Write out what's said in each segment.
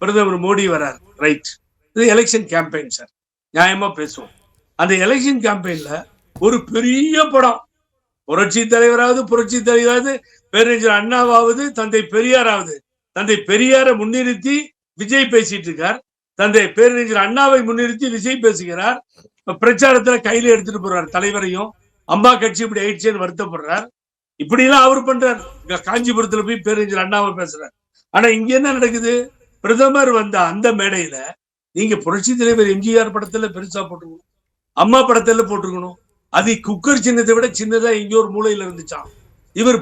பிரதமர் மோடி வரார், ரைட். இது எலெக்ஷன் கேம்பெயின் சார், நியாயமா பேசுவோம். அந்த எலெக்ஷன் கேம்பெயின்ல ஒரு பெரிய படம், புரட்சி தலைவராவது புரட்சி தலைவராவது பேரறிஞர் அண்ணாவாவது தந்தை பெரியாராவது, தந்தை பெரியாரை முன்னிறுத்தி விஜய் பேசிட்டு இருக்கார், தந்தை பேரறிஞர் அண்ணாவை முன்னிறுத்தி விஜய் பேசுகிறார். பிரச்சாரத்துல கையில எடுத்துட்டு போறார் தலைவரையும், அம்மா கட்சி இப்படி ஆயிடுச்சேன்னு வருத்தப்படுறார். இப்படி எல்லாம் அவர் பண்றார். காஞ்சிபுரத்துல போய் பேரறிஞர் அண்ணாவை பேசுறார். ஆனா இங்க என்ன நடக்குது? பிரதமர் வந்த அந்த மேடையில நீங்க புரட்சி தலைவர் எம்ஜிஆர் படத்துல பெருசா போட்டுக்கணும், அம்மா படத்துல போட்டுக்கணும். அது குக்கர் சின்னத்தை விட சின்னதா எங்கேயோ ஒரு மூலையில இருந்துச்சான். இவர்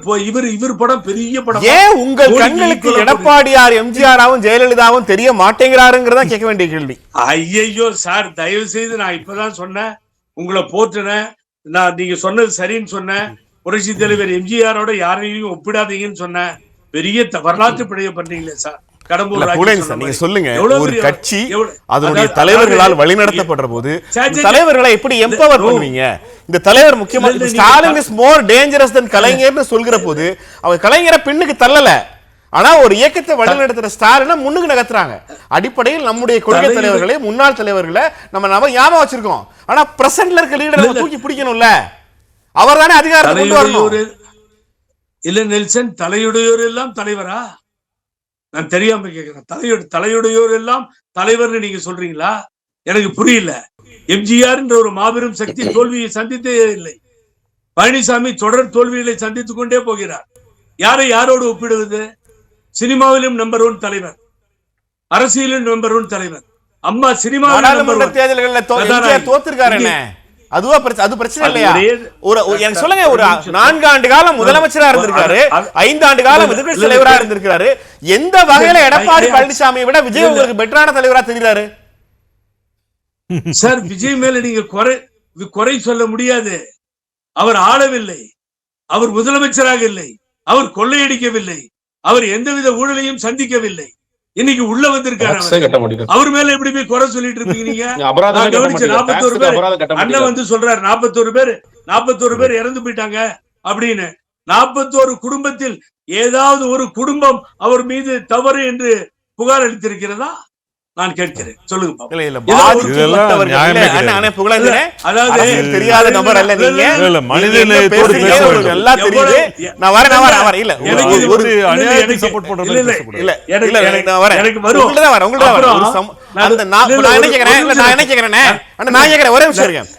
படம் பெரிய படம். ஏன் உங்கள் கண்களுக்கு எடப்பாடியார் எம்ஜிஆராவும் ஜெயலலிதாவும் தெரிய மாட்டேங்கிறாருங்கிறதா கேட்க வேண்டிய கேள்வி. ஐயோ சார், தயவு செய்து நான் இப்பதான் சொன்னேன், உங்களை போட்டுனேன், நான் நீங்க சொன்னது சரின்னு சொன்னேன். புரட்சி தலைவர் எம்ஜிஆரோட யாரையும் ஒப்பிடாதீங்கன்னு சொன்னேன். பெரிய வரலாற்று பிழைய பண்றீங்களே சார். நீங்க சொல்லுங்க, ஒரு கட்சி அதனுடைய தலைவர்களால் வழிநடத்தப்படுற போது தலைவர்களை எப்படி எம்பவர் பண்ணுவீங்க? இந்த தலைவர் முக்கியமா ஸ்டாலின் இஸ் மோர் டேஞ்சரஸ் தென் கலைஞர்னு சொல்கிற போது அவர் கலைஞரை பின்னுக்கு தள்ளல, ஆனா ஒரு இயக்கத்தை வழிநடத்துற ஸ்டாலினை முன்னுக்கு நகர்த்துறாங்க. அடிப்படையில் நம்முடைய கொள்கை தலைவர்களை, முன்னாள் தலைவர்களை நம்ம ஞாபகம் வச்சிருக்கோம். ஆனா பிரசன்ட்ல இருக்க லீடரை தூக்கி பிடிக்கணும்ல, அவர் தானே அதிகாரத்தை கொண்டு வரணும். இல்ல நெல்சன், தலையுடையோர் எல்லாம் தலைவரா? நான் தெரியாம கேட்கிறேன். தலையுடையோர் எல்லாம் தலைவர்னு நீங்க சொல்றீங்களா? எனக்கு புரியல. எம்ஜிஆர் என்ற ஒரு மாபெரும் சக்தி தோல்வியை சந்தித்தே இல்லை. பழனிசாமி தொடர் தோல்விகளை சந்தித்துக் கொண்டே போகிறார். யாரை யாரோடு ஒப்பிடுவது? சினிமாவிலும் நம்பர் 1 தலைவர், அரசியலிலும் நம்பர் 1 தலைவர். அம்மா சினிமாவில் தேர்தல்களில் தோத்திருக்காரு. அதுவா அது பிரச்சனை இல்லையா? எனக்கு சொல்லுங்க, ஒரு 4 ஆண்டு காலம் முதலமைச்சரா இருந்திருக்காரு, 5 ஆண்டு காலம் எதிர்க்கட்சி தலைவரா இருந்திருக்காரு. எந்த வகையில எடப்பாடி பழனிசாமியை விட விஜய் உங்களுக்கு பெட்டரான தலைவரா தெரிகிறாரு? சார், விஜய் மேல நீங்க குறை சொல்ல முடியாது. அவர் ஆளவில்லை, அவர் முதலமைச்சராக இல்லை, அவர் கொள்ளையடிக்கவில்லை, அவர் எந்தவித ஊழலையும் சந்திக்கவில்லை. இன்னைக்கு உள்ள வந்திருக்காரு. அவர் மேல எப்படி போய் குறை சொல்லிட்டு இருப்பீங்க நீங்க? 41 பேர் அண்ணன் வந்து சொல்றாரு, 41 பேர் இறந்து போயிட்டாங்க அப்படின்னு. 41 குடும்பத்தில் ஏதாவது ஒரு குடும்பம் அவர் மீது தவறு என்று புகார் அளித்திருக்கிறதா? நான் கேட்கிறேன், சொல்லுங்க. தெரியாத நபர் அல்ல நீங்க, எல்லாம் தெரியுது. நான் வரேன். இல்ல ஒரு அநியாயத்தை சப்போர்ட் பண்றது இல்ல. நான் வரேன், உங்கள்ட்ட வரேன். நான் என்ன கேக்குறேன் ஒரே விஷயம்.